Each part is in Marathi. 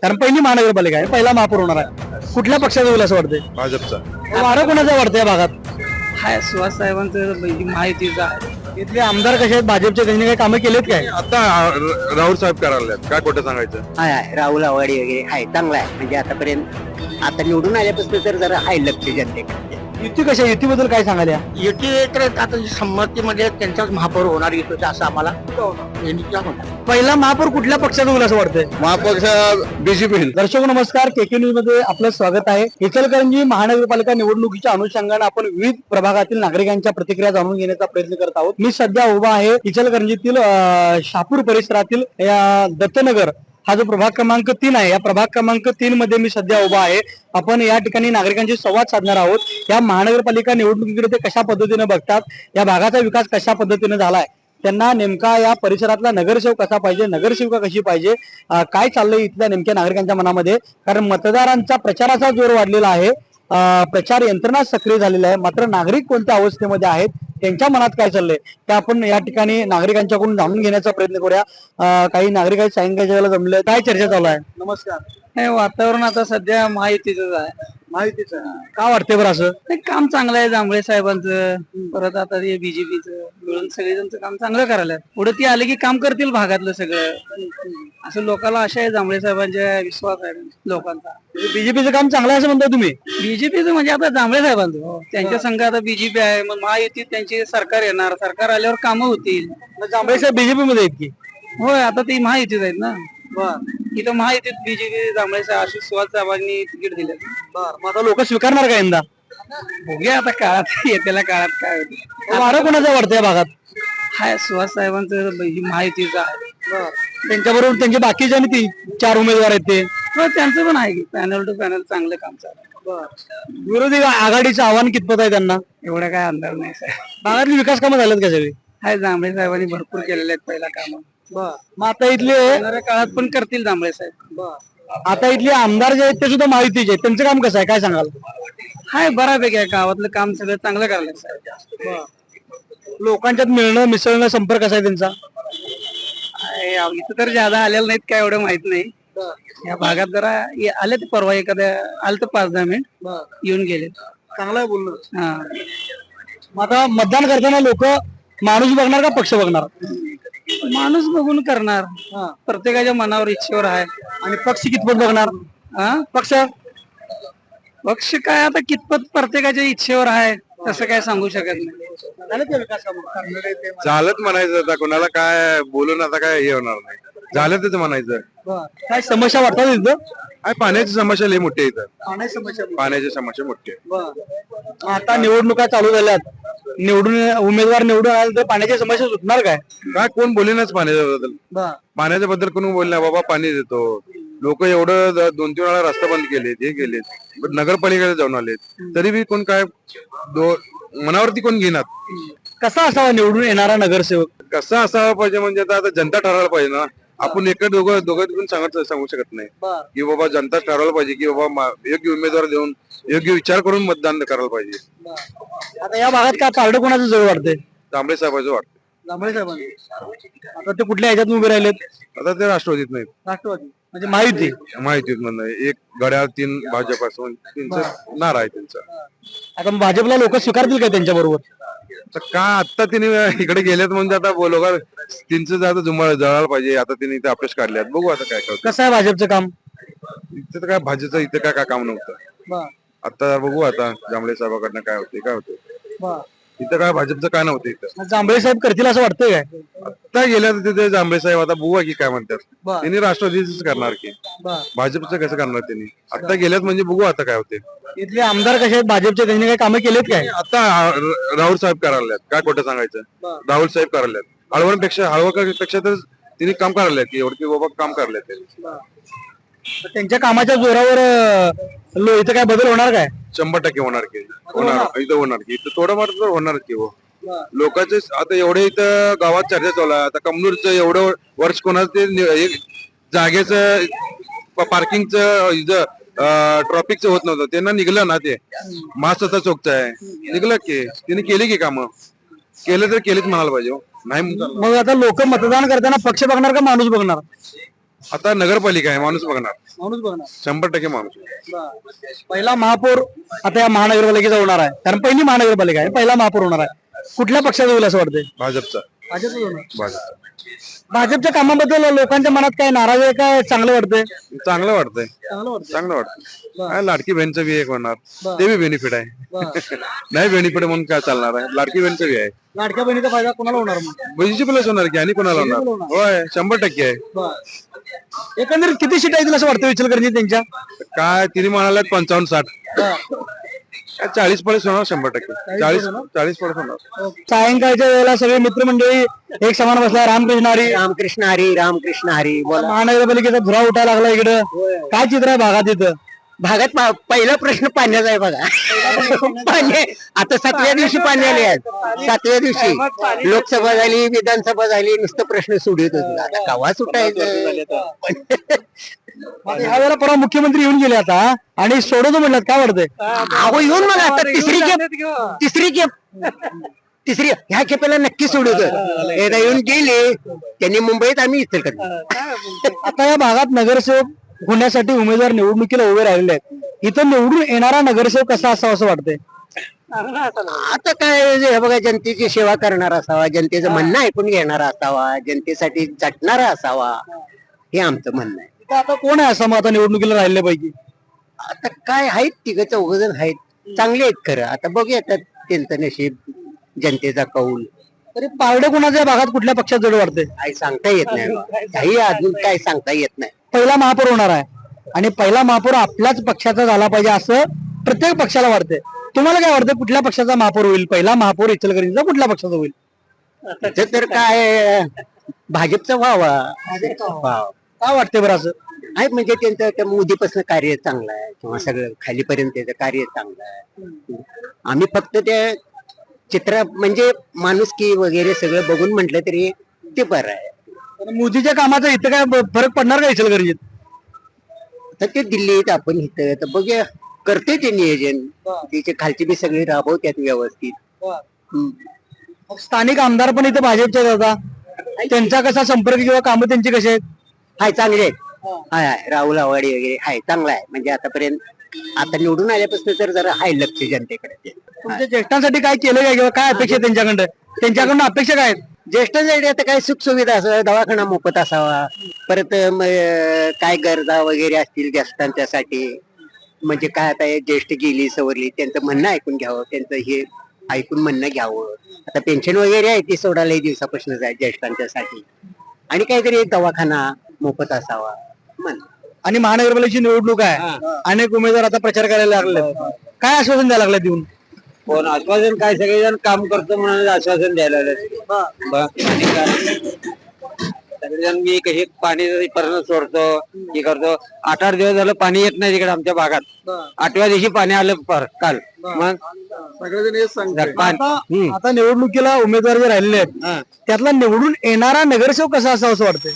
कारण पहिली महानगरपालिका आहे, पहिला महापौर होणार आहे. कुठल्या पक्षाचं होईल असं वाटतंय? भाजपचा. वारं कोणाचं वाटतंय या भागात? हाय सुहास साहेबांचं माहितीचं आहे. इथले आमदार कसे आहेत भाजपचे? त्यांनी काही कामं केलेत काय? आता राहुल साहेब करायला काय खोटं सांगायचं. हाय हाय राहुल आवाडे वगैरे हाय चांगला आहे. म्हणजे आतापर्यंत आता निवडून आल्यापासून तर जरा हाय लक्ष जनतेकडे. युती कशी आहे? युतीबद्दल काय सांगाल या? युती तर आता संमतीमध्ये त्यांचाच महापौर होणार युती असं आम्हाला होणार. पहिला महापौर कुठल्या पक्षाचं होईल असं वाटतंय? महापक्ष बीजेपी. दर्शक नमस्कार, केके न्यूज मध्ये आपलं स्वागत आहे. इचलकरंजी महानगरपालिका निवडणुकीच्या अनुषंगाने आपण विविध प्रभागातील नागरिकांच्या प्रतिक्रिया जाणून घेण्याचा प्रयत्न करत आहोत. मी सध्या उभा आहे इचलकरंजीतील शहापूर परिसरातील दत्तनगर हा जो प्रभाग क्रमांक 3 आहे, या प्रभाग क्रमांक 3 मध्ये मी सध्या उभा आहे. आपण या ठिकाणी नागरिकांशी संवाद साधणार आहोत. या महानगरपालिका निवडणुकीकडे ते कशा पद्धतीने बघतात, या भागाचा विकास कशा पद्धतीने झालाय, त्यांना नेमका या परिसरातला नगरसेवक कसा पाहिजे, नगरसेविका कशी पाहिजे, काय चाललंय इथल्या नेमक्या नागरिकांच्या मनामध्ये. कारण मतदारांचा प्रचाराचा जोर वाढलेला आहे, प्रचार यंत्रणा सक्रिय झालेली आहे. मात्र नागरिक कोणत्या अवस्थेमध्ये आहेत, त्यांच्या मनात काय चाललंय ते आपण या ठिकाणी नागरिकांच्याकडून जाणून घेण्याचा प्रयत्न करूया. काही नागरिक आहेत, सायंकाळच्या वेळेला जमले. काय चर्चा चालू आहे? नमस्कार. हे वातावरण आता सध्या माहितीच आहे. माहितीचं का वाटतंय बरं असं? ते काम चांगलं आहे जांभळे साहेबांचं. परत आता हे बीजेपीचं मिळून सगळेजणचं काम चांगलं करायला. पुढे ती आले की काम करतील भागातलं सगळं. असं लोकांना आशा आहे, जांभळे साहेबांच्या विश्वास आहे लोकांचा. बीजेपीचं काम चांगलं आहे असं म्हणता तुम्ही? बीजेपीचं म्हणजे आता जांभळे साहेबांचं हो. त्यांच्या संघ आता बीजेपी आहे, मग महायुतीत त्यांची सरकार येणार, सरकार आल्यावर कामं होतील. जांभळे साहेब बीजेपी मध्ये आहेत की? होय, आता ती महायुतीत आहेत ना. इथं महायुतीत बीजेपी जांभळे साहेब आशिष सुहास साहेबांनी तिकीट दिले. मग आता लोक स्वीकारणार का यंदा? बघूया आता काळात येत्याला काळात काय होतं. वारं कोणाचं वाटतं या भागात? हाय सुहास साहेबांचं माहितीचं आहे. त्यांच्याबरोबर त्यांचे बाकीचे आणि 4 उमेदवार आहेत ते. हो, त्यांचं पण आहे की पॅनल टू पॅनल चांगलं काम चालू आहे. विरोधी आघाडीचं आव्हान कितपत आहे त्यांना? एवढा काय अंदाज नाही साहेब. भागातली विकास कामं झालेत का सगळी? हाय जांभळे साहेबांनी भरपूर केलेले आहेत पहिला काम. मग आता इथले येणाऱ्या काळात पण करतील जांभळे साहेब. आता इथले आमदार जे आहेत ते सुद्धा माहितीचे आहेत, त्यांचं काम कसं आहे काय सांगाल? हाय बऱ्यापैकी आहे, गावातलं काम सगळं चांगलं करायला साहेब. लोकांच्यात मिळणं मिसळणं संपर्क कसा आहे त्यांचा? इथं तर ज्यादा आलेलं नाहीत, काय एवढं माहित नाही. या भागात जरा आले ते परवा एखाद्या आलं तर 5-10 मिनिट येऊन गेले. चांगलं आहे बोलणं. हा, मग आता मतदान करताना लोक माणूस बघणार का पक्ष बघणार? माणूस बघून करणार. प्रत्येकाच्या मनावर इच्छेवर आहे. आणि पक्ष कितपत बघणार? हा, पक्ष काय आता कितपत प्रत्येकाच्या इच्छेवर आहे, तसं काय सांगू शकत नाही. झालंच म्हणायचं, आता कोणाला काय बोलून आता काय हे होणार नाही. झालं त्याच म्हणायचं. काय समस्या वाटतात इथं? काय पाण्याची समस्या लई मोठी आहे इथं. पाण्याची समस्या मोठी आहे. आता निवडणुका चालू झाल्यात, उमेदवार निवडून आले तर पाण्याची समस्या सुटणार काय? काय कोण बोलेनाच पाण्याच्याबद्दल. पाण्याच्याबद्दल कोण बोलणार? बाबा पाणी देतो. लोक एवढं 2-3 वेळा रस्ता बंद केलेत, हे केलेत, पण नगरपालिकेला जाऊन आलेत, तरी बी कोण काय मनावरती कोण घेणार. कसा असावा निवडून येणारा नगरसेवक? कसं असावं पाहिजे म्हणजे आता जनता ठरवायला पाहिजे ना. आपण दोघं पण सांगू शकत नाही की बाबा जनता ठरवायला पाहिजे की बाबा योग्य उमेदवार देऊन योग्य विचार करून मतदान करायला पाहिजे. आता या भागात काय पारडं कोणाचं जवळ वाटतंय? जांभळे साहेबांचं वाटतं. जांभळे साहेबांनी. आता ते कुठल्या ह्याच्यात उभे राहिलेत? आता ते राष्ट्रवादीत नाहीत, राष्ट्रवादी म्हणजे माहिती. माहितीत म्हणणं एक घड्याळ 3 भाजप असून त्यांचं नारा आहे त्यांचा. आता भाजपला लोक स्वीकारतील का त्यांच्या बरोबर? तर का आता तिने इकडे गेलेत म्हणजे आता बोलो का त्यांचं आता जळायला पाहिजे. आता तिने इथे अपेक्षा काढल्यात, बघू आता काय करतो. कसं आहे भाजपचं काम? इथं तर काय भाजपचं इथं काय काम नव्हतं. आता बघू आता जांभळे साहेबाकडनं काय होते. इथं काय भाजपचं काय नव्हतं इथं. जांभळे साहेब करतील असं वाटतंय काय? आता गेल्या तिथे जांभळे साहेब आता बघू की काय म्हणतात. त्यांनी राष्ट्रवादीच करणार की भाजपचं कसं करणार त्यांनी? आता गेल्यात म्हणजे बघू आता काय होते. इथले आमदार कसे आहेत भाजपचे? त्यांनी काही कामं केलेत काय? आता राहुल साहेब करायला काय खोटं सांगायचं. राहुल साहेब करायला हळवळपेक्षा तर तिने काम करायला एवढं की बाबा काम करायला त्यांच्या कामाच्या जोरावर इथं काय बदल होणार काय? 100% होणार की होणार. इथं होणार की इथं थोडंफार तर होणारच की हो. लोकांचे आता एवढे इथं गावात चर्चा चालू आहे. आता कमनूरचं एवढं वर्ष कोणाचं ते जागेचं पार्किंगचं ट्रॉफिकचं होत नव्हतं, त्यांना निघलं ना. ते महासत्ता चौकचं आहे, निघलं की तिने केली की कामं केलं तर केलीच म्हणायला पाहिजे. नाही मग आता लोक मतदान करताना पक्ष बघणार का माणूस बघणार? आता नगरपालिका आहे, माणूस बघणार, माणूस बघणार 100% माणूस. पहिला महापौर आता या महानगरपालिकेचा होणार आहे, कारण पहिली महानगरपालिका आहे, पहिला महापौर होणार आहे. कुठल्या पक्षाचा होईल असं वाटतंय? भाजपचा. भाजपचा. भाजपच्या कामाबद्दल लोकांच्या मनात काय नाराज आहे, काय चांगलं वाटतंय? चांगलं वाटतंय, चांगलं वाटतं. काय लाडकी बहीणचं बी एक होणार, ते बी बेनिफिट आहे. नाही बेनिफिट म्हणून काय चालणार आहे, लाडकी बहीणचं बी आहे. लाडक्या बहिणीचा फायदा कोणाला होणार मग? बीजेपीलाच होणार की, आणि कोणाला होणार? होय, 100% आहे. एकंदरीत किती सीट येतील असं वाटतं इचलकरंजी त्यांच्या? काय तिने म्हणाले 55-60, 40 होणार 100%. 40 होणार. सायंकाळच्या वेळेला सगळे मित्रमंडळी एक समान बसला, रामकृष्ण हरी. रामकृष्ण हरी रामकृष्ण हरी बोला. महानगरपालिकेचा धुरा उठायला लागला इकडं, काय चित्र आहे भागात इथं? भागात पहिला प्रश्न पाण्याचा आहे बघा. पाणी आता 7व्या दिवशी पाणी आले आहेत. 7व्या दिवशी लोकसभा झाली, विधानसभा झाली, नुसतं प्रश्न सुटत होते. आता कवा सुटायचं? ह्या वेळेला परवा मुख्यमंत्री येऊन गेले आता आणि सोडवतो म्हणलं, काय वाटतंय? अहो येऊन मला आता तिसरी ह्या खेपेला नक्की सोडवतो. एकदा येऊन गेले त्यांनी मुंबईत, आम्ही इचलकरंजी. आता या भागात नगरसेवक होण्यासाठी उमेदवार निवडणुकीला उभे राहिलेले आहेत. इथं निवडून येणारा नगरसेवक कसा असावा असं वाटतंय? आता काय हे बघा, जनतेची सेवा करणारा असावा, जनतेचं म्हणणं ऐकून घेणारा असावा, जनतेसाठी झटणारा असावा, हे आमचं म्हणणं आहे. इथं आता कोण आहे असं मग आता निवडणुकीला राहिल्या पैकी? आता काय आहेत, 3-4 आहेत, चांगले आहेत खरं. आता बघूया आता त्यांचं नशीब, जनतेचा कौल. तरी पारडं कोणाच्या भागात कुठल्या पक्षात जड वाटतंय? काही सांगता येत नाही बा. काही अजून काय सांगता येत नाही. पहिला महापौर होणार आहे आणि पहिला महापौर आपल्याच पक्षाचा झाला पाहिजे असं प्रत्येक पक्षाला वाटतंय. तुम्हाला काय वाटतं, कुठल्या पक्षाचा महापौर होईल? पहिला महापौर इचलकरंजीचा कुठल्या पक्षाचा होईल? त्याचं तर काय भाजपचा व्हावा. काय वाटतंय बरं असं? आहे म्हणजे त्यांचं त्या मोदीपासून कार्य चांगलं आहे, किंवा सगळं खालीपर्यंत त्याचं कार्य चांगलं आहे. आम्ही फक्त त्या चित्र म्हणजे माणुसकी वगैरे सगळं बघून म्हटलं तरी ते बरं आहे. पण मोदीच्या कामाचा इथं काय फरक पडणार का इचलकरंजीत? तर ते दिल्लीत, आपण इथं तर बघूया, करते ते नियोजन, तिचे खालची बी सगळी राबवत्यात व्यवस्थित. मग स्थानिक आमदार पण इथं भाजपचे होता, त्यांचा कसा संपर्क किंवा कामं त्यांची कशी आहेत? हाय चांगले आहेत. हाय हाय राहुल आवाडी वगैरे हाय, चांगला आहे. म्हणजे आतापर्यंत आता निवडून आल्यापासून तर जरा हाय लक्ष जनतेकडे. तुमच्या ज्येष्ठांसाठी काय केलं काय किंवा काय अपेक्षा त्यांच्याकडं? त्यांच्याकडून अपेक्षा काय आहेत? ज्येष्ठांसाठी आता काय सुखसुविधा असावा, दवाखाना मोफत असावा, परत काय गरजा वगैरे असतील ज्येष्ठांच्यासाठी, म्हणजे काय आता हे ज्येष्ठ गेली सवरली, त्यांचं म्हणणं ऐकून घ्यावं, त्यांचं हे ऐकून म्हणणं घ्यावं. आता पेन्शन वगैरे आहे ती सोडायला दिवसापासूनच आहे ज्येष्ठांच्यासाठी, आणि काहीतरी एक दवाखाना मोफत असावा म्हण. आणि महानगरपालिकेची निवडणूक आहे, अनेक उमेदवार आता प्रचार करायला लागले, काय आश्वासन द्यायला लागले देऊन? कोण आश्वासन काय, सगळेजण काम करतो म्हणून आश्वासन द्यायला सगळेजण मी कशी पाणी पर्यंत सोडतो हे करतो. 8-8 दिवस झालं पाणी येत नाही तिकडे आमच्या भागात. 8व्या दिवशी पाणी आलं काल. मग आता निवडणुकीला उमेदवार जे राहिलेले आहेत त्यातला निवडून येणारा नगरसेवक कसा असावा असं वाटतंय?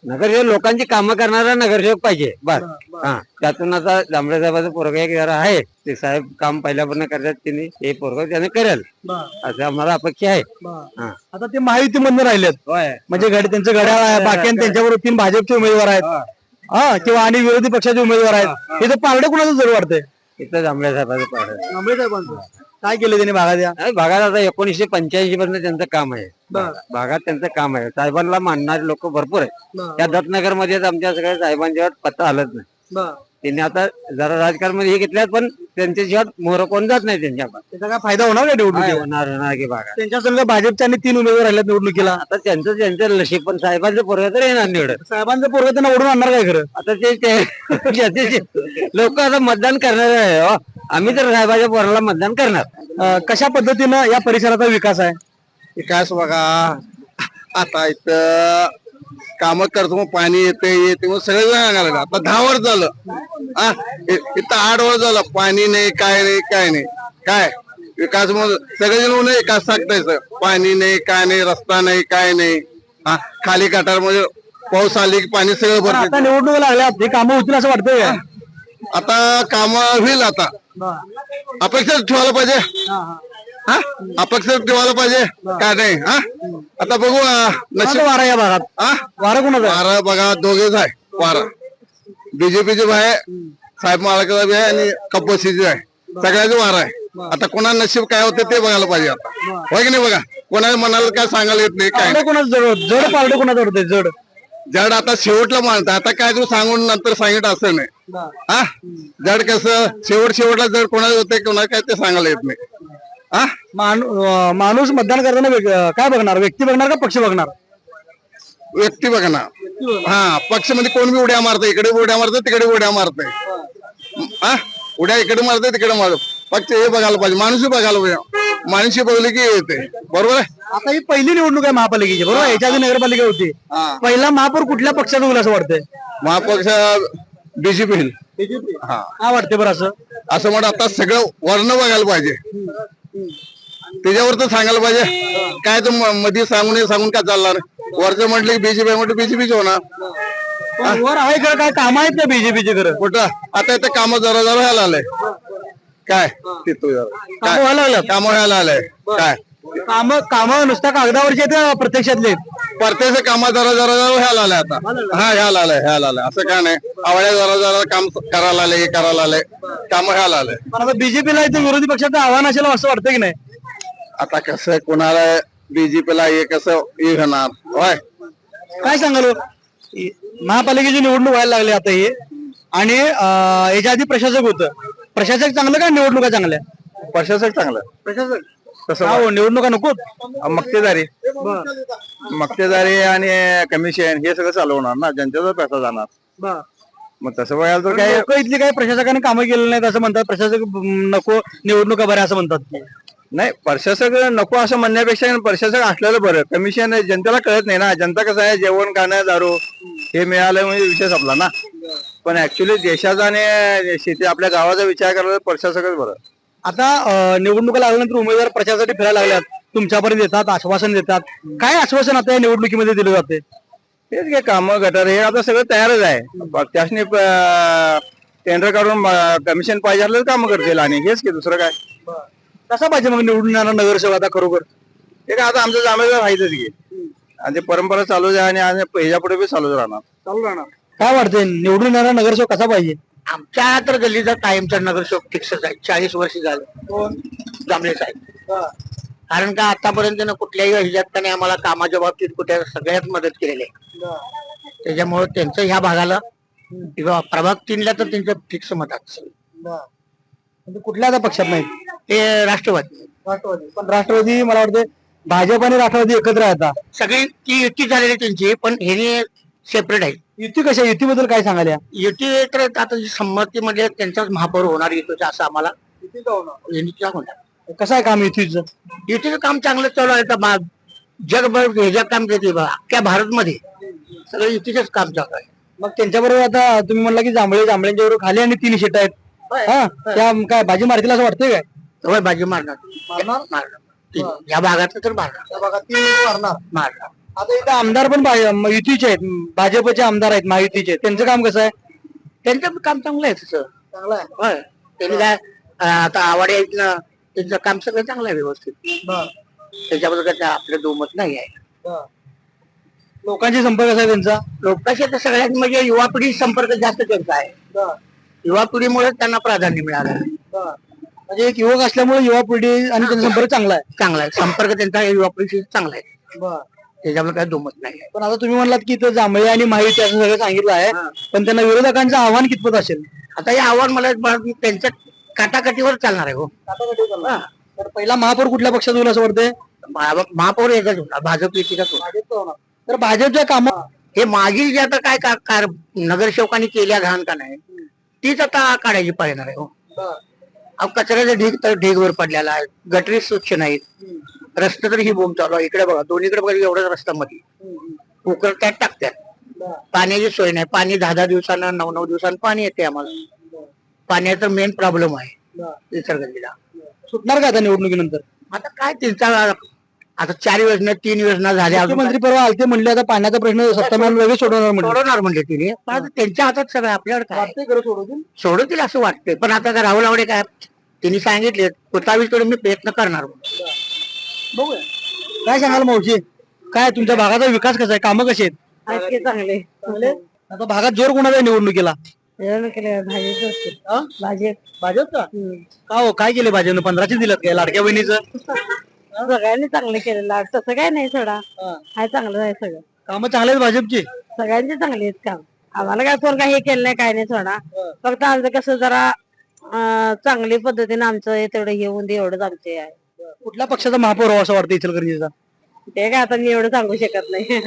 नगरसेवक लोकांची कामं करणारा नगरसेवक पाहिजे बस. हा, त्यातून आता जांभळे साहेबाचं पोरग एक जरा आहे, ते साहेब काम पहिल्यापासून करतात, त्यांनी हे पोरग त्याने करेल असं आम्हाला अपेक्षा आहे. आता ते महायुतीमधून राहिलेत, म्हणजे त्यांचं घड्याळ आहे, बाकी त्यांच्याबरोबर 3 भाजपचे उमेदवार आहेत, किंवा आणि विरोधी पक्षाचे उमेदवार आहेत. हे तर पारडं कुणाचं जरूर वाटतंय? इथं जांभळे साहेबाचं पारड. जांभळे साहेबांचं काय केलं त्यांनी भागात? या भागात आता 1985 पासून त्यांचं काम आहे, भागात त्यांचं काम आहे. साहेबांना मानणारे लोक भरपूर आहेत. त्या दत्तनगर मध्ये आमच्या सगळ्या साहेबांच्या पत्ता हलत नाही. त्यांनी आता जरा राजकारण मध्ये हे घेतल्यात, पण त्यांच्या शेवट मोहर कोण जात नाही त्यांच्या. त्याचा काय फायदा होणार का निवडणुकीत? होणार की भागात त्यांच्या संघ भाजपच्या आणि 3 उमेदवार राहिल्यात निवडणुकीला. आता त्यांचं नशीब, पण साहेबांचं पोरग तर येणार निवडत. साहेबांचं पोरग त्यांना ओढून आणणार काय खरं? आता ते लोक आता मतदान करणार आहे. आम्ही तर साहेबाच्या पोराला मतदान करणार. कशा पद्धतीनं या परिसराचा विकास आहे? विकास बघा, आता इथं काम करतो, मग पाणी येते मग सगळं आता 10 वर्ष झालं. इथं 8 वर्ष झालं, पाणी नाही, काय नाही. काय विकास मग सगळेजण म्हणून विकास सांगताय, पाणी नाही, काय नाही, रस्ता नाही, काय नाही. खाली गटार मध्ये पाऊस आले की पाणी सगळं भरतं. आता निवडणूक लागल्यात, हे कामं होतील असं वाटतंय? आता काम होईल. आता अपेक्षा ठेवायला पाहिजे, अपेक्षा ठेवायला पाहिजे, काय नाही. आता बघू वारा या भागात, वारा कोणाचा? वारा बघा दोघेच आहे. वारा बीजेपीचे आहे, साहेब माळकचा बी आहे आणि कपोशीचे आहे, सगळ्याचे वारा आहे. आता कोणा नशीब काय होतं ते बघायला पाहिजे आता, होय की नाही? बघा कोणाच्या मनाला काय सांगायला येत नाही, काय पारडं कोणाचं जड पारडं कोणाचं होते जड? जड आता शेवटला मानतं. आता काय तू सांगून नंतर सांगितलं असं नाही. हा जड कसं शेवटला जड कोणाला होते कोणाला काय ते सांगायला येत नाही. हा माणूस मतदान करताना काय बघणार? व्यक्ती बघणार का पक्ष बघणार? व्यक्ती बघा ना. हा पक्ष मध्ये कोण बी उड्या मारतंय, इकडे उड्या मारतंय तिकडे उड्या मारतंय. हा उड्या इकडे मारतंय तिकडे मारत. फक्त हे बघायला पाहिजे, माणूस बघायला पाहिजे. माणूस बघले की येते, बरोबर आहे. आता ही पहिली निवडणूक आहे महापालिकेची, बरोबर? याच्या आधी नगरपालिका होती. पहिला महापौर कुठल्या पक्षाचा होईल असं वाटतंय? महापक्ष बीजेपी. हा काय वाटतंय बरं असं? असं म्हणत आता सगळं वर्ण बघायला पाहिजे, त्याच्यावर तर सांगायला पाहिजे. काय तर मध्ये सांगून काय चालणार? वरचं म्हटलं की बीजेपी म्हटलं बीजेपीच होणार. पण वर आहे का काय काम आहेत का बीजेपीचे? खरं कुठं आता इथं काम जरा व्हायला आलंय. काय तिथं काम व्हायला लागलं. काम व्हायला आलंय. काय काम नुसत्या कागदावरचे आहेत प्रत्यक्षातले आहेत? परतेचे काम जरा व्हायला आलंय आता. हा ह्याला आलंय असं काय नाही. आवड्या जरा काम करायला आलंय, हे करायला आलंय, काम व्हायला आलंय. पण आता बीजेपीला इथे विरोधी पक्षाचं आव्हान असेल असं वाटतं की नाही? आता कसं कोणाला बीजेपीला हे कसं हे होणार, होय काय सांगाल हो? महापालिकेची निवडणूक व्हायला लागली आता ही, आणि याच्या आधी प्रशासक होतं. प्रशासक चांगलं का निवडणुका चांगल्या? प्रशासक चांगलं. प्रशासक तसं का हो, निवडणुका नको? मक्तेदारी आणि कमिशन हे सगळं चालवणार ना, जनतेचा पैसा जाणार. मग तसं बघायला तर काय लोक इथली काही प्रशासकाने कामं केलेली नाहीत असं म्हणतात. प्रशासक नको, निवडणुका बऱ्या असं म्हणतात. नाही, प्रशासक नको असं म्हणण्यापेक्षा प्रशासक असलेलं बरं. कमिशन जनतेला कळत नाही ना. जनता कसं आहे, जेवण खाणं दारू हे मिळालं म्हणजे विषय संपला ना. पण ऍक्च्युली देशाचा आणि शेती आपल्या गावाचा विचार करायला प्रशासकच बरं. आता निवडणुका लागल्यानंतर उमेदवार प्रचारासाठी फिरायला लागल्यात, तुमच्यापर्यंत येतात, आश्वासन देतात. काय आश्वासन आता या निवडणुकीमध्ये दिलं जाते? हेच काय काम गटर हे आता सगळं तयारच आहे. त्यासनी टेंडर काढून कमिशन पाहिजे असलं काम करतील, आणि हेच की दुसरं काय. कसा पाहिजे मग निवडून येणार नगरसेवक आता खरोखर? हे काय आता आमचं जामेदार राहायचंच की, आणि ते परंपरा चालू आहे आणि ह्याच्या पुढे बी चालूच राहणार. काय वाटतंय निवडून येणारा नगरसेवक कसा पाहिजे? आमच्या तर गल्लीचा कायमचा नगरसेवक फिक्सच आहे. 40 वर्ष झालं जांभळे साहेब. कारण का आतापर्यंत कुठल्याही ह्याच्यात त्याने आम्हाला कामाच्या बाबतीत कुठे सगळ्यात मदत केलेली आहे. त्याच्यामुळे त्यांचं ह्या भागाला किंवा प्रभाग 3ला तर त्यांचं फिक्स मत आहे. म्हणजे कुठल्या आता पक्षात नाही? ते राष्ट्रवादी. पण राष्ट्रवादी मला वाटतं भाजप आणि राष्ट्रवादी एकत्र आहे आता. सगळी ती युती झालेली त्यांची, पण हे सेपरेट आहे. युती कशा? युतीबद्दल काय सांगाल? युती तर आता संमतीमध्ये त्यांचाच महापौर होणार युतीचा असं आम्हाला युतीचा होणार. कसं आहे काम युतीचं? युतीचं काम चांगलं चालू आहे. तर जगभर ह्याच्या काम देते बघा, अख्ख्या भारतमध्ये सगळं युतीचंच काम चालू आहे. मग त्यांच्याबरोबर आता तुम्ही म्हणला की जांभळ्यांच्या बरोबर खाली आणि 3 सीट आहेत. हा, त्या काय बाजी मारतील असं वाटतंय काय? होय, बाजी मारणार. या भागात तर मारणार. आता इथं आमदार पण युतीचे आहेत, भाजपचे आमदार आहेत, महायुतीचे. त्यांचं काम कसं आहे? त्यांचं काम चांगलं आहे तसं. चांगलं आहे. होय, त्यांनी काय आता आवाडे आहेत ना, त्यांचं काम सगळं चांगलं आहे व्यवस्थित. त्याच्याबद्दल काय आपलं दुमत नाही आहे. लोकांशी संपर्क कसा आहे त्यांचा? लोकांशी तर सगळ्यात म्हणजे युवा पिढी संपर्क जास्त त्यांचा आहे. युवा पिढीमुळे त्यांना प्राधान्य मिळालं. म्हणजे एक युवक असल्यामुळे युवा पिढी आणि त्यांचा संपर्क चांगला आहे. चांगला आहे संपर्क त्यांचा युवा पिढीशी चांगला आहे. त्याच्यामुळे काही दुमत नाही. पण आता तुम्ही म्हणलात की इथं जांभळे आणि महायुती असं सगळं सांगितलं आहे, पण त्यांना विरोधकांचं आव्हान कितपत असेल? आता हे आव्हान मला त्यांच्या काटाकाटीवर चालणार आहे. हो, तर पहिला महापौर कुठल्या पक्षात होईल असं वाटतंय? महापौर याचाच होणार, भाजप युतीचाच होणार. तर भाजपच्या कामात हे मागील जे आता काय नगरसेवकांनी केल्या घाण का नाही, तीच आता काढायची पाहिजे आहे. हो, कचऱ्याचा ढीग तर ढीगवर पडलेला आहे. गटरी स्वच्छ नाहीत. रस्ते तर ही बोंब चालू आहे. इकडे बघा, दोन्हीकडे बघा, एवढाच रस्ता मध्ये उकरत्यात टाकत्यात. पाण्याची सोय नाही. पाणी 10-10 दिवसांना 9-9 दिवसांना पाणी येते आम्हाला. पाण्याचा मेन प्रॉब्लेम आहे इचलकरंजीला. सुटणार का आता निवडणुकीनंतर? आता काय त्यांचा आता 4 योजना 3 योजना झाल्या. मुख्यमंत्री परवा आलते म्हणले आता पाण्याचा प्रश्न सत्तामान वेगळे सोडवणार म्हणले तिने. पण आता त्यांच्या हातात सगळं आपल्याकडे काय सोडवतील असं वाटतंय. पण आता राहुल आवडे काय त्यांनी सांगितले 27 कडे मी प्रयत्न करणार. बघूया काय सांगाल मावशी? काय तुमच्या भागाचा विकास कसा आहे? कामं कशी आहेत? चांगले आता भागात जोर कोणाचा आहे निवडणुकीला हा? भाजप भाजपचा का हो काय केले भाजपनं 15चे दिलं काय लाडक्या बहिणीचं सगळ्यांनी चांगलं केलेलं तसं काय नाही सोडा हा. हाय चांगलं आहे सगळं कामं चांगले आहेत भाजपची सगळ्यांचे चांगले आहेत काम आम्हाला काय पोरगा हे केलं नाही काय नाही सोडा फक्त आमचं कसं जरा चांगली पद्धतीने आमचं हे तेवढं हे होऊन दे एवढंच आमचे आहे कुठल्या पक्षाचा महापौर व्हावा असं वाटतं इचलकरंजीचा ते काय आता मी एवढं सांगू शकत नाही